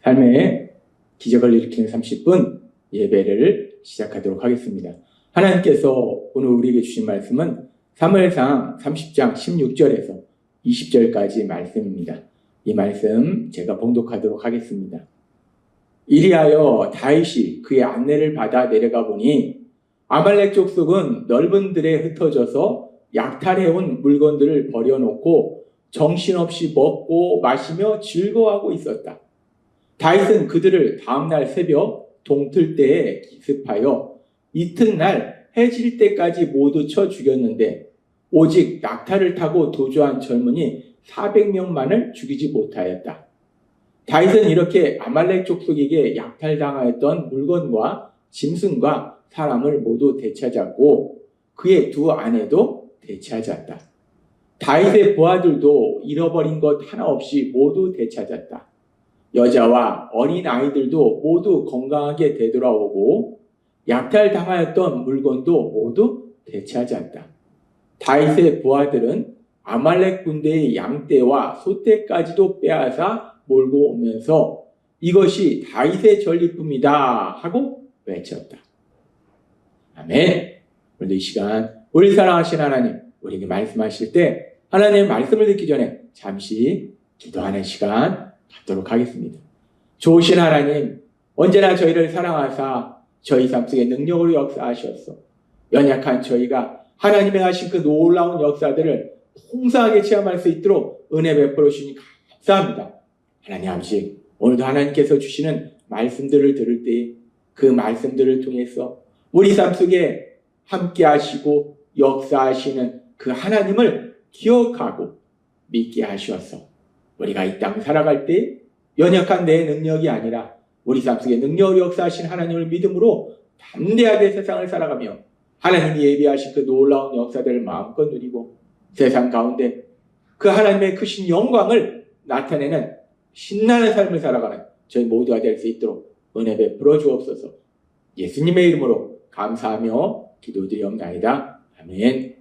삶의 기적을 일으키는 30분 예배를 시작하도록 하겠습니다. 하나님께서 오늘 우리에게 주신 말씀은 사무엘상 30장 16절에서 20절까지 말씀입니다. 이 말씀 제가 봉독하도록 하겠습니다. 이리하여 다윗이 그의 안내를 받아 내려가 보니 아말렉 족속은 넓은 들에 흩어져서 약탈해온 물건들을 버려놓고 정신없이 먹고 마시며 즐거워하고 있었다. 다윗은 그들을 다음날 새벽 동틀 때에 기습하여 이튿날 해질 때까지 모두 쳐 죽였는데 오직 낙타를 타고 도주한 젊은이 400명만을 죽이지 못하였다. 다윗은 이렇게 아말렉 족속에게 약탈당하였던 물건과 짐승과 사람을 모두 되찾았고 그의 두 아내도 되찾았다. 다윗의 부하들도 잃어버린 것 하나 없이 모두 되찾았다. 여자와 어린 아이들도 모두 건강하게 되돌아오고 약탈당하였던 물건도 모두 되찾았다. 다윗의 부하들은 아말렉 군대의 양떼와 소떼까지도 빼앗아 몰고 오면서 이것이 다윗의 전리품이다 하고 외쳤다. 아멘. 오늘도 이 시간 우리 사랑하신 하나님 우리에게 말씀하실 때 하나님의 말씀을 듣기 전에 잠시 기도하는 시간 갖도록 하겠습니다. 좋으신 하나님 언제나 저희를 사랑하사 저희 삶 속에 능력으로 역사하셨어. 연약한 저희가 하나님의 하신 그 놀라운 역사들을 풍성하게 체험할 수 있도록 은혜 베풀어 주시니 감사합니다. 하나님 아버지 오늘도 하나님께서 주시는 말씀들을 들을 때 그 말씀들을 통해서 우리 삶 속에 함께 하시고 역사하시는 그 하나님을 기억하고 믿게 하셔서 우리가 이 땅 살아갈 때 연약한 내 능력이 아니라 우리 삶 속에 능력으로 역사하신 하나님을 믿음으로 담대하게 세상을 살아가며 하나님이 예비하신 그 놀라운 역사들을 마음껏 누리고 세상 가운데 그 하나님의 크신 영광을 나타내는 신나는 삶을 살아가는 저희 모두가 될 수 있도록 은혜 베풀어 주옵소서. 예수님의 이름으로 감사하며 기도드리옵나이다. 아멘.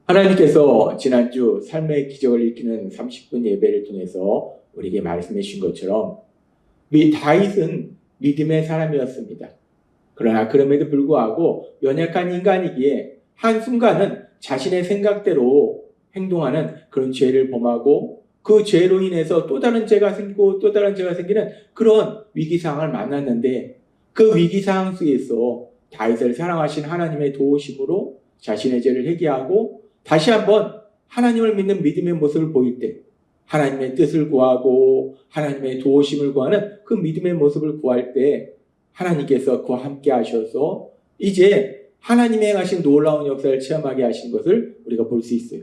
하나님께서 지난주 삶의 기적을 일으키는 30분 예배를 통해서 우리에게 말씀해 주신 것처럼 다윗은 믿음의 사람이었습니다. 그러나 그럼에도 불구하고 연약한 인간이기에 한순간은 자신의 생각대로 행동하는 그런 죄를 범하고 그 죄로 인해서 또 다른 죄가 생기고 또 다른 죄가 생기는 그런 위기상황을 만났는데 그 위기상황 속에서 다윗을 사랑하신 하나님의 도우심으로 자신의 죄를 회개하고 다시 한번 하나님을 믿는 믿음의 모습을 보일 때 하나님의 뜻을 구하고 하나님의 도우심을 구하는 그 믿음의 모습을 구할 때 하나님께서 그와 함께 하셔서 이제 하나님의 행하신 놀라운 역사를 체험하게 하신 것을 우리가 볼 수 있어요.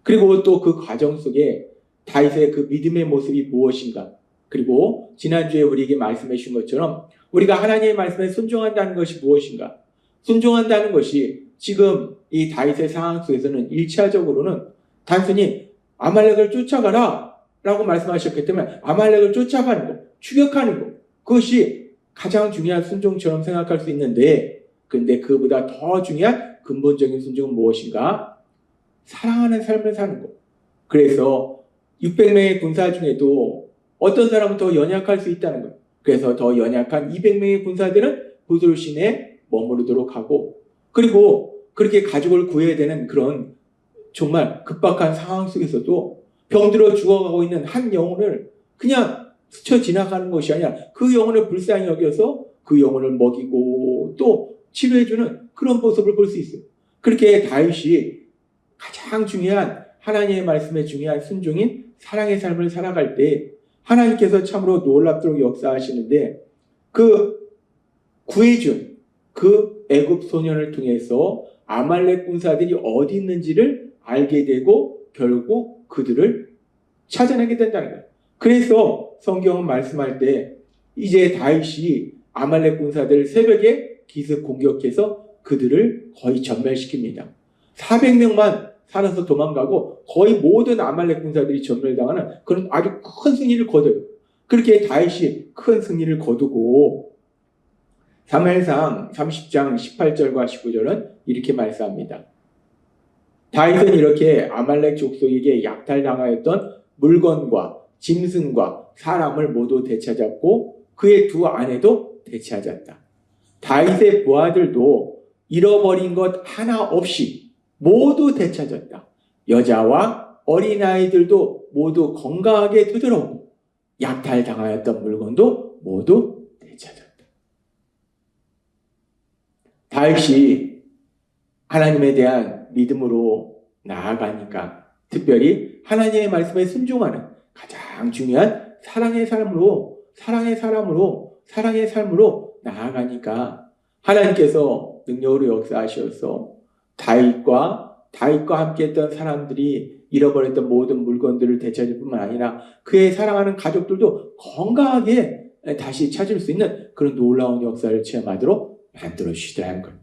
그리고 또 그 과정 속에 다윗의 그 믿음의 모습이 무엇인가, 그리고 지난주에 우리에게 말씀해 주신 것처럼 우리가 하나님의 말씀에 순종한다는 것이 무엇인가. 순종한다는 것이 지금 이 다윗의 상황 속에서는 1차적으로는 단순히 아말렉을 쫓아가라 라고 말씀하셨기 때문에 아말렉을 쫓아가는 것, 추격하는 것, 그것이 가장 중요한 순종처럼 생각할 수 있는데, 그런데 그보다 더 중요한 근본적인 순종은 무엇인가? 사랑하는 삶을 사는 것. 그래서 600명의 군사 중에도 어떤 사람은 더 연약할 수 있다는 것. 그래서 더 연약한 200명의 군사들은 부들신에 머무르도록 하고, 그리고 그렇게 가족을 구해야 되는 그런 정말 급박한 상황 속에서도 병들어 죽어가고 있는 한 영혼을 그냥 스쳐 지나가는 것이 아니라 그 영혼을 불쌍히 여겨서 그 영혼을 먹이고 또 치료해주는 그런 모습을 볼 수 있어요. 그렇게 다윗이 가장 중요한 하나님의 말씀에 중요한 순종인 사랑의 삶을 살아갈 때 하나님께서 참으로 놀랍도록 역사하시는데 그 구해준 그 애굽 소년을 통해서 아말렉 군사들이 어디 있는지를 알게 되고 결국 그들을 찾아내게 된다는 거예요. 그래서 성경은 말씀할 때 이제 다윗이 아말렉 군사들을 새벽에 기습 공격해서 그들을 거의 전멸시킵니다. 400명만 살아서 도망가고 거의 모든 아말렉 군사들이 전멸당하는 그런 아주 큰 승리를 거둬요. 그렇게 다윗이 큰 승리를 거두고 사무엘상 30장 18절과 19절은 이렇게 말씀합니다. 다윗은 이렇게 아말렉 족속에게 약탈당하였던 물건과 짐승과 사람을 모두 되찾았고 그의 두 아내도 되찾았다. 다윗의 부하들도 잃어버린 것 하나 없이 모두 되찾았다. 여자와 어린아이들도 모두 건강하게 되돌아오고 약탈당하였던 물건도 모두 되찾았다. 다윗이 하나님에 대한 믿음으로 나아가니까 특별히 하나님의 말씀에 순종하는 가장 중요한 사랑의 삶으로 나아가니까 하나님께서 능력으로 역사하셔서 다윗과 함께했던 사람들이 잃어버렸던 모든 물건들을 되찾을 뿐만 아니라 그의 사랑하는 가족들도 건강하게 다시 찾을 수 있는 그런 놀라운 역사를 체험하도록 만들어주시더라는 거예요.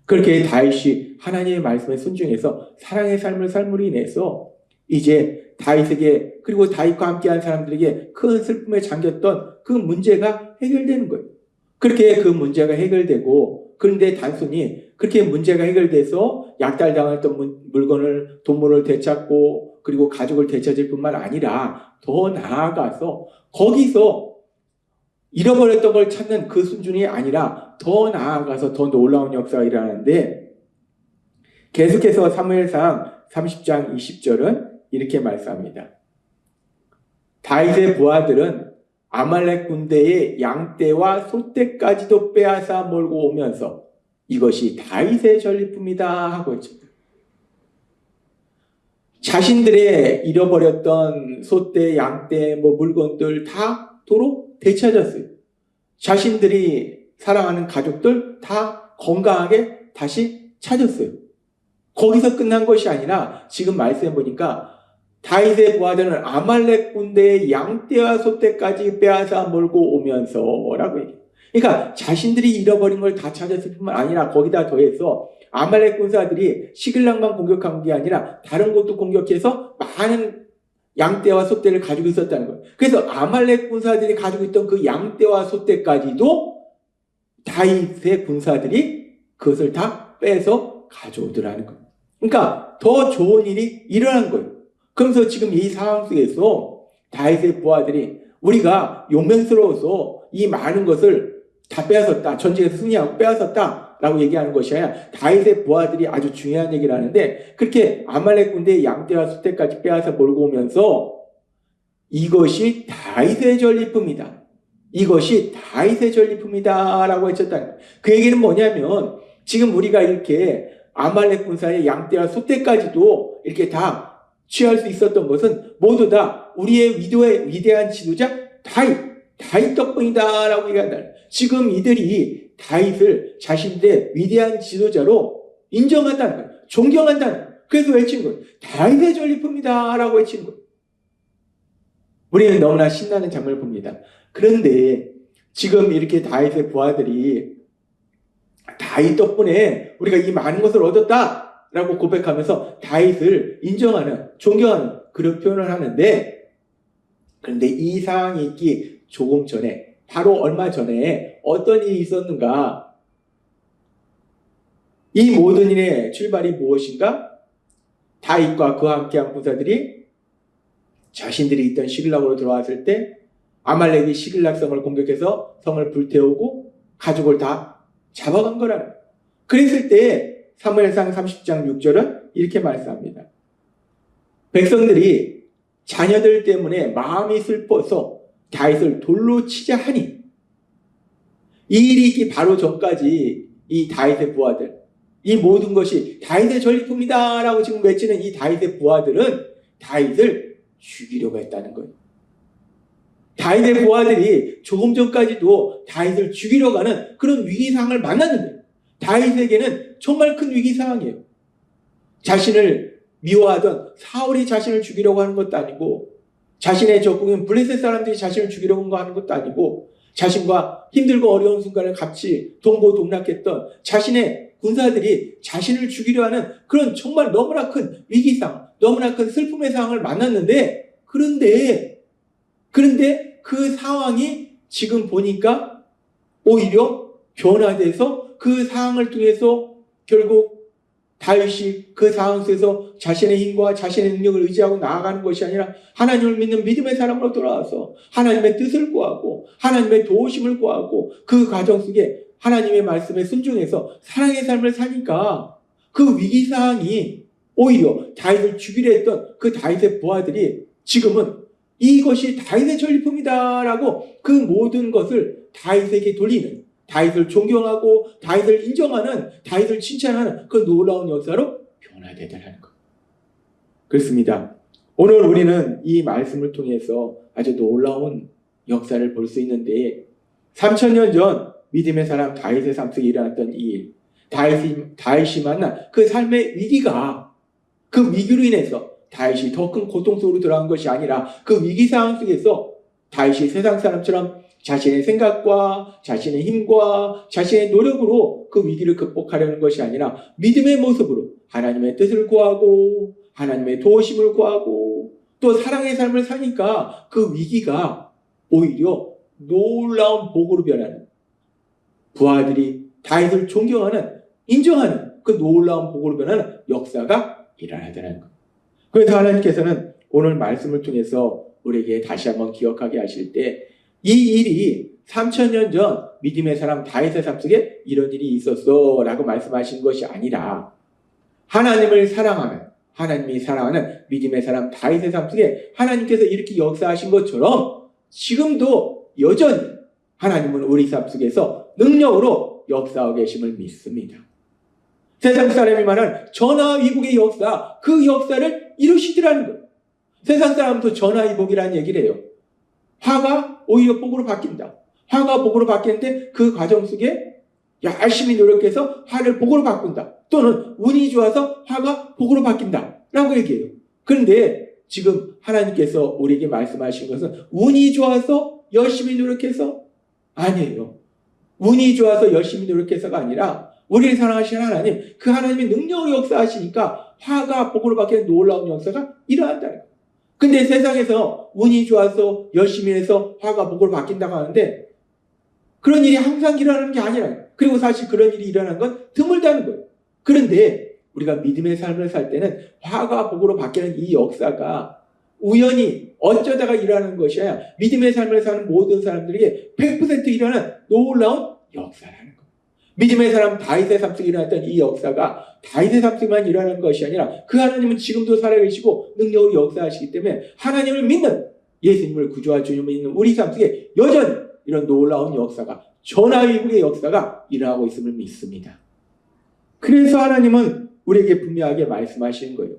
그렇게 다윗이 하나님의 말씀에 순종해서 사랑의 삶을 삶으로 인해서 이제 다윗에게 그리고 다윗과 함께한 사람들에게 큰 슬픔에 잠겼던 그 문제가 해결되는 거예요. 그렇게 그 문제가 해결되고 그런데 단순히 그렇게 문제가 해결돼서 약탈당했던 물건을 동물을 되찾고 그리고 가족을 되찾을 뿐만 아니라 더 나아가서 거기서 잃어버렸던 걸 찾는 그 수준이 아니라 더 나아가서 더 놀라운 역사가 일어나는데 계속해서 사무엘상 30장 20절은 이렇게 말씀합니다. 다윗의 부하들은 아말렉 군대의 양떼와 소떼까지도 빼앗아 몰고 오면서 이것이 다윗의 전리품이다 하고 있습니다. 자신들의 잃어버렸던 소떼, 양떼, 물건들 다 도로 되찾았어요. 자신들이 사랑하는 가족들 다 건강하게 다시 찾았어요. 거기서 끝난 것이 아니라 지금 말씀해 보니까 다윗의 부하들은 아말렉 군대의 양떼와 소떼까지 빼앗아 몰고 오면서라고 얘기해요. 그러니까 자신들이 잃어버린 걸 다 찾았을 뿐만 아니라 거기다 더해서 아말렉 군사들이 시글락만 공격한 게 아니라 다른 곳도 공격해서 많은 양떼와 소떼를 가지고 있었다는 거예요. 그래서 아말렉 군사들이 가지고 있던 그 양떼와 소떼까지도 다윗의 군사들이 그것을 다 빼서 가져오더라는 거예요. 그러니까 더 좋은 일이 일어난 거예요. 그러면서 지금 이 상황 속에서 다윗의 부하들이 우리가 용맹스러워서 이 많은 것을 다 빼앗았다. 전쟁에서 승리하고 빼앗았다. 라고 얘기하는 것이 아니라 다윗의 부하들이 아주 중요한 얘기를 하는데 그렇게 아말렉 군대의 양떼와 소떼까지 빼앗아 몰고 오면서 이것이 다윗의 전리품이다. 이것이 다윗의 전리품이다. 라고 했었다는 거예요. 그 얘기는 뭐냐면 지금 우리가 이렇게 아말렉 군사의 양떼와 소떼까지도 이렇게 다 취할 수 있었던 것은 모두 다 우리의 위대한 지도자 다윗 덕분이다 라고 얘기한다. 지금 이들이 다윗을 자신들의 위대한 지도자로 인정한다는 거예요. 존경한다는 거예요. 그래서 외친 거예요. 다윗의 전리품이다 라고 외친 거예요. 우리는 너무나 신나는 장면을 봅니다. 그런데 지금 이렇게 다윗의 부하들이 다윗 덕분에 우리가 이 많은 것을 얻었다 라고 고백하면서 다윗을 인정하는, 존경하는 그런 표현을 하는데 그런데 이 상황이 있기 조금 전에 바로 얼마 전에 어떤 일이 있었는가? 이 모든 일의 출발이 무엇인가? 다윗과 그와 함께한 군사들이 자신들이 있던 시글락으로 들어왔을 때 아말렉이 시글락 성을 공격해서 성을 불태우고 가족을 다 잡아간 거라는 거예요. 그랬을 때 사무엘상 30장 6절은 이렇게 말씀합니다. 백성들이 자녀들 때문에 마음이 슬퍼서 다윗을 돌로 치자 하니 이 일이 있기 바로 전까지 이 다윗의 부하들 이 모든 것이 다윗의 전리품이다 라고 지금 외치는 이 다윗의 부하들은 다윗을 죽이려고 했다는 거예요. 다윗의 부하들이 조금 전까지도 다윗을 죽이려고 하는 그런 위기상황을 만났는데 다윗에게는 정말 큰 위기상황이에요. 자신을 미워하던 사울이 자신을 죽이려고 하는 것도 아니고 자신의 적국인 블레셋 사람들이 자신을 죽이려고 하는 것도 아니고 자신과 힘들고 어려운 순간을 같이 동고동락했던 자신의 군사들이 자신을 죽이려 하는 그런 정말 너무나 큰 위기상, 너무나 큰 슬픔의 상황을 만났는데 그런데 그 상황이 지금 보니까 오히려 변화돼서 그 상황을 통해서 결국 다윗이 그 상황 속에서 자신의 힘과 자신의 능력을 의지하고 나아가는 것이 아니라 하나님을 믿는 믿음의 사람으로 돌아와서 하나님의 뜻을 구하고 하나님의 도우심을 구하고 그 과정 속에 하나님의 말씀에 순종해서 사랑의 삶을 사니까 그 위기상황이 오히려 다윗을 죽이려 했던 그 다윗의 부하들이 지금은 이것이 다윗의 전리품이다라고 그 모든 것을 다윗에게 돌리는, 다윗을 존경하고 다윗을 인정하는, 다윗을 칭찬하는 그 놀라운 역사로 변화되더라는 것. 그렇습니다. 오늘 우리는 이 말씀을 통해서 아주 놀라운 역사를 볼 수 있는데 3000년 전 믿음의 사람 다윗의 삶 속에 일어났던 이 일, 다윗이 만난 그 삶의 위기가 그 위기로 인해서 다윗이 더 큰 고통 속으로 들어간 것이 아니라 그 위기 상황 속에서 다윗이 세상 사람처럼 자신의 생각과 자신의 힘과 자신의 노력으로 그 위기를 극복하려는 것이 아니라 믿음의 모습으로 하나님의 뜻을 구하고 하나님의 도우심을 구하고 또 사랑의 삶을 사니까 그 위기가 오히려 놀라운 복으로 변하는, 부하들이 다윗을 존경하는, 인정하는 그 놀라운 복으로 변하는 역사가 일어나더라는 것. 그래서 하나님께서는 오늘 말씀을 통해서 우리에게 다시 한번 기억하게 하실 때 이 일이 3000년 전 믿음의 사람 다윗의 삶 속에 이런 일이 있었어 라고 말씀하신 것이 아니라 하나님을 사랑하는, 하나님이 사랑하는 믿음의 사람 다윗의 삶 속에 하나님께서 이렇게 역사하신 것처럼 지금도 여전히 하나님은 우리 삶 속에서 능력으로 역사하고 계심을 믿습니다. 세상 사람이 말하는 전화위복의 역사, 그 역사를 이루시더라는 거예요. 세상 사람도 전화위복이라는 얘기를 해요. 화가 오히려 복으로 바뀐다. 화가 복으로 바뀌는데 그 과정 속에 열심히 노력해서 화를 복으로 바꾼다. 또는 운이 좋아서 화가 복으로 바뀐다 라고 얘기해요. 그런데 지금 하나님께서 우리에게 말씀하신 것은 운이 좋아서 열심히 노력해서 아니에요. 운이 좋아서 열심히 노력해서가 아니라 우리를 사랑하시는 하나님, 그 하나님의 능력으로 역사하시니까 화가 복으로 바뀌는 놀라운 역사가 일어난다는 거예요. 근데 세상에서 운이 좋아서 열심히 해서 화가 복으로 바뀐다고 하는데 그런 일이 항상 일어나는 게 아니라, 그리고 사실 그런 일이 일어나는 건 드물다는 거예요. 그런데 우리가 믿음의 삶을 살 때는 화가 복으로 바뀌는 이 역사가 우연히 어쩌다가 일어나는 것이 아니라 믿음의 삶을 사는 모든 사람들에게 100% 일어나는 놀라운 역사라는 거예요. 믿음의 사람 다윗의 삶 속에 일어났던 이 역사가 다윗의 삶 속에만 일어나는 것이 아니라 그 하나님은 지금도 살아계시고 능력으로 역사하시기 때문에 하나님을 믿는, 예수님을 구주와 주님을 믿는 우리 삶 속에 여전히 이런 놀라운 역사가, 전화위복의 역사가 일어나고 있음을 믿습니다. 그래서 하나님은 우리에게 분명하게 말씀하시는 거예요.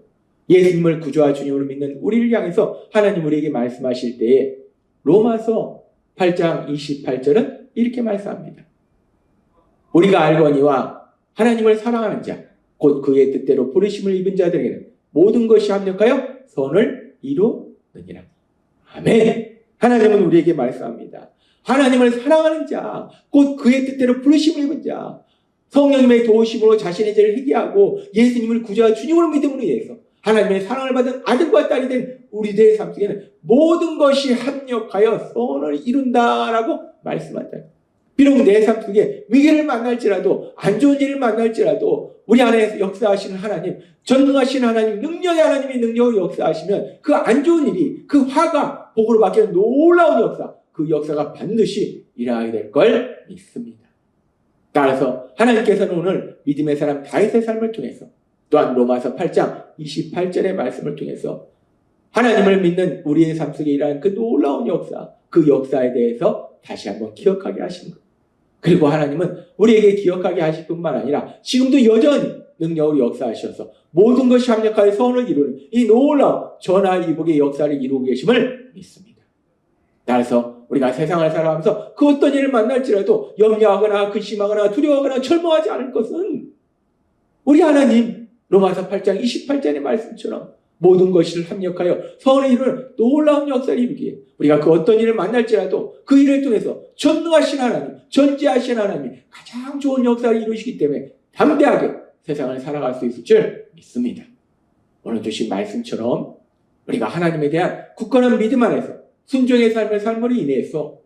예수님을 구주와 주님으로 믿는 우리를 향해서 하나님 우리에게 말씀하실 때에 로마서 8장 28절은 이렇게 말씀합니다. 우리가 알거니와 하나님을 사랑하는 자, 곧 그의 뜻대로 부르심을 입은 자들에게는 모든 것이 합력하여 선을 이루느니라. 아멘. 하나님은 우리에게 말씀합니다. 하나님을 사랑하는 자, 곧 그의 뜻대로 부르심을 입은 자, 성령님의 도우심으로 자신의 죄를 회개하고 예수님을 구주와 주님으로 믿음으로 인해서 하나님의 사랑을 받은 아들과 딸이 된 우리들의 삶 속에는 모든 것이 합력하여 선을 이룬다라고 말씀한다. 비록 내 삶 속에 위기를 만날지라도, 안 좋은 일을 만날지라도 우리 안에 역사하시는 하나님, 전능하신 하나님, 능력의 하나님이 능력을 역사하시면 그 안 좋은 일이, 그 화가 복으로 바뀌는 놀라운 역사, 그 역사가 반드시 일어나게 될 걸 믿습니다. 따라서 하나님께서는 오늘 믿음의 사람 다윗의 삶을 통해서, 또한 로마서 8장 28절의 말씀을 통해서 하나님을 믿는 우리의 삶 속에 일어나는 그 놀라운 역사, 그 역사에 대해서 다시 한번 기억하게 하시는 것. 그리고 하나님은 우리에게 기억하게 하실 뿐만 아니라 지금도 여전히 능력으로 역사하셔서 모든 것이 합력하여 선을 이루는 이 놀라운 전화위복의 역사를 이루고 계심을 믿습니다. 따라서 우리가 세상을 살아가면서 그 어떤 일을 만날지라도 염려하거나 근심하거나 두려워하거나 절망하지 않을 것은 우리 하나님, 로마서 8장 28절의 말씀처럼 모든 것을 합력하여 선을 이루는 놀라운 역사를 이루기에 우리가 그 어떤 일을 만날지라도 그 일을 통해서 전능하신 하나님, 전지하신 하나님이 가장 좋은 역사를 이루시기 때문에 담대하게 세상을 살아갈 수 있을 줄 믿습니다. 오늘 주신 말씀처럼 우리가 하나님에 대한 굳건한 믿음 안에서 순종의 삶을 삶으로 인해서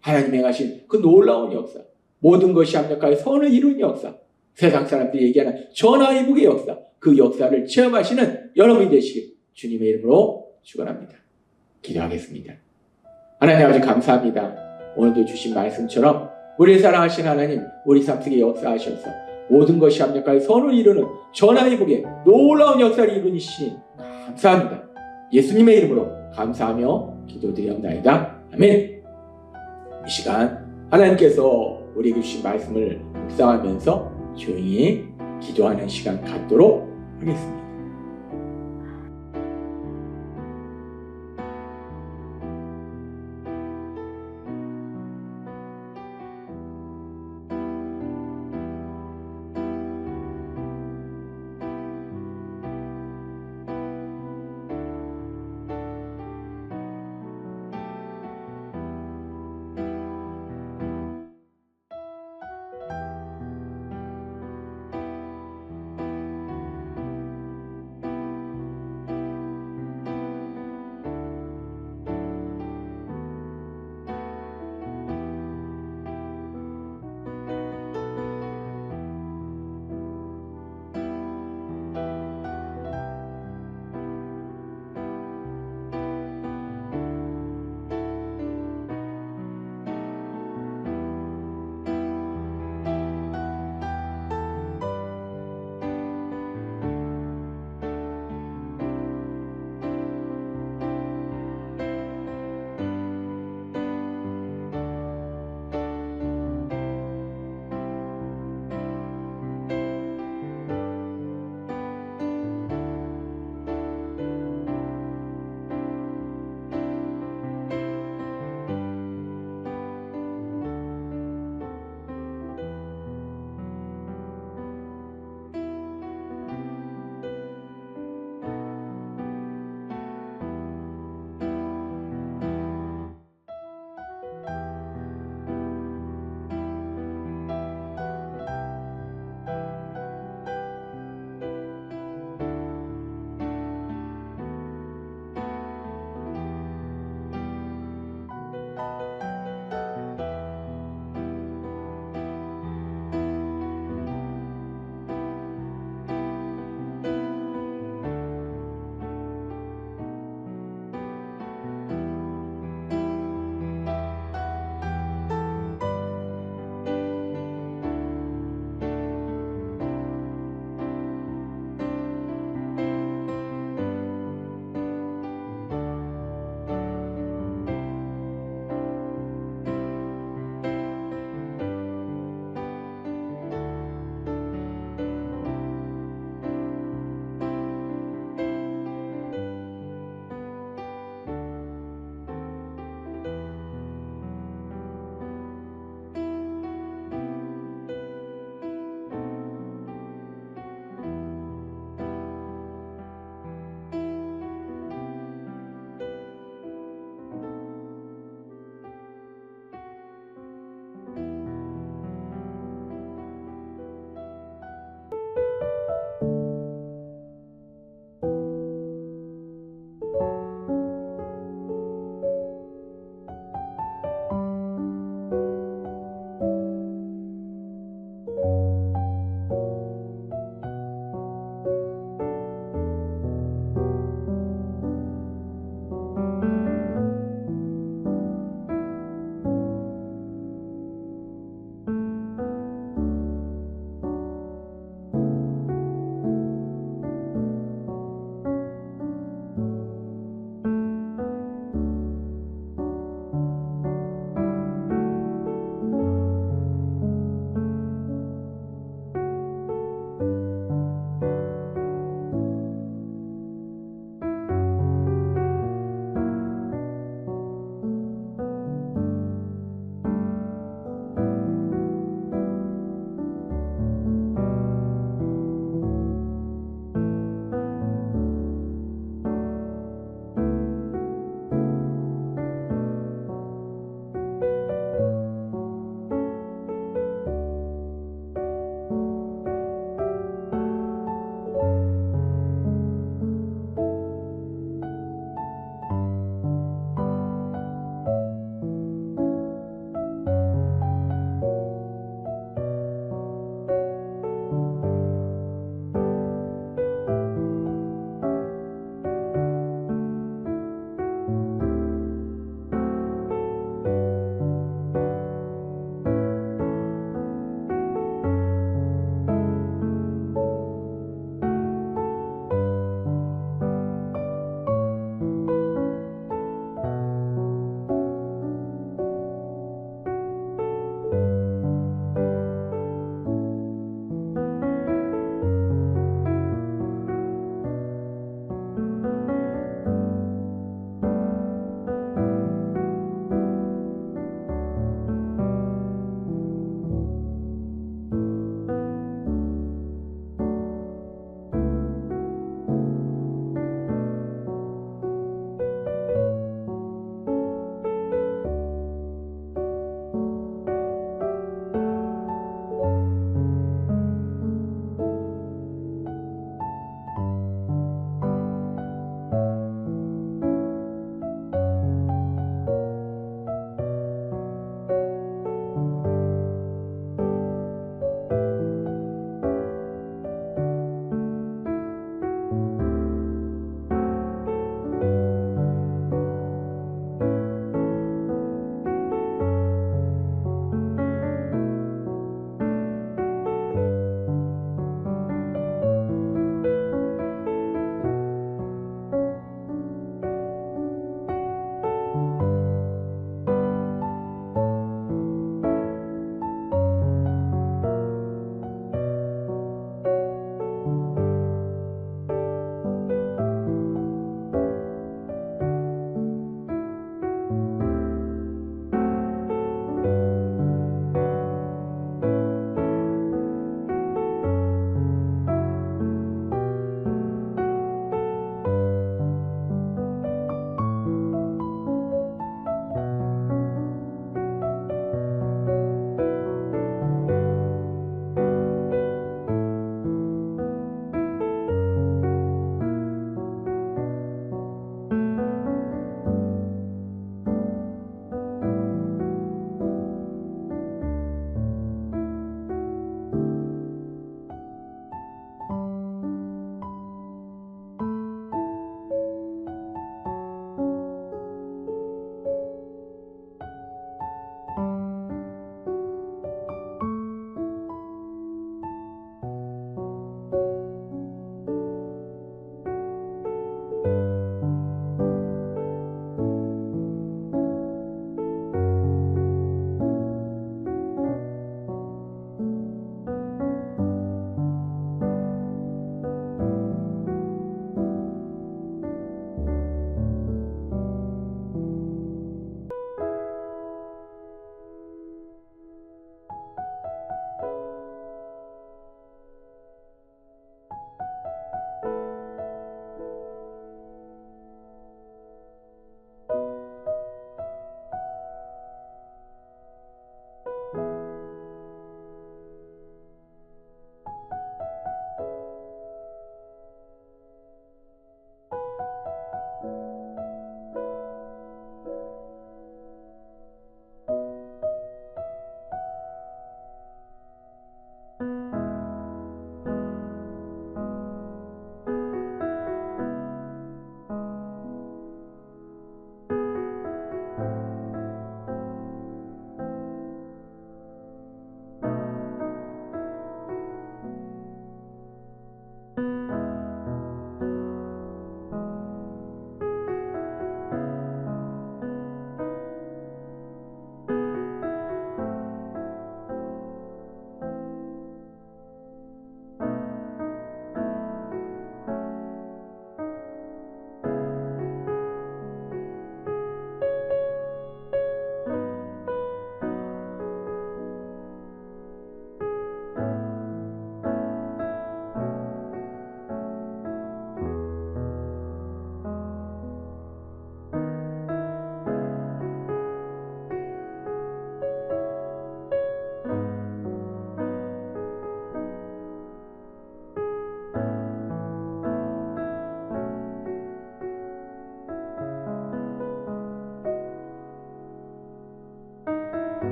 하나님이 행하신 그 놀라운 역사, 모든 것이 합력하여 선을 이루는 역사, 세상 사람들이 얘기하는 전화위복의 역사, 그 역사를 체험하시는 여러분이 되시길 주님의 이름으로 축원합니다. 기도하겠습니다. 하나님 아버지 감사합니다. 오늘도 주신 말씀처럼 우리를 사랑하신 하나님, 우리 삶 속에 역사하셔서 모든 것이 합력하여 선을 이루는 전화위복의 놀라운 역사를 이루시니 감사합니다. 예수님의 이름으로 감사하며 기도드리옵나이다. 아멘. 이 시간 하나님께서 우리에게 주신 말씀을 묵상하면서 조용히 기도하는 시간 갖도록 하겠습니다.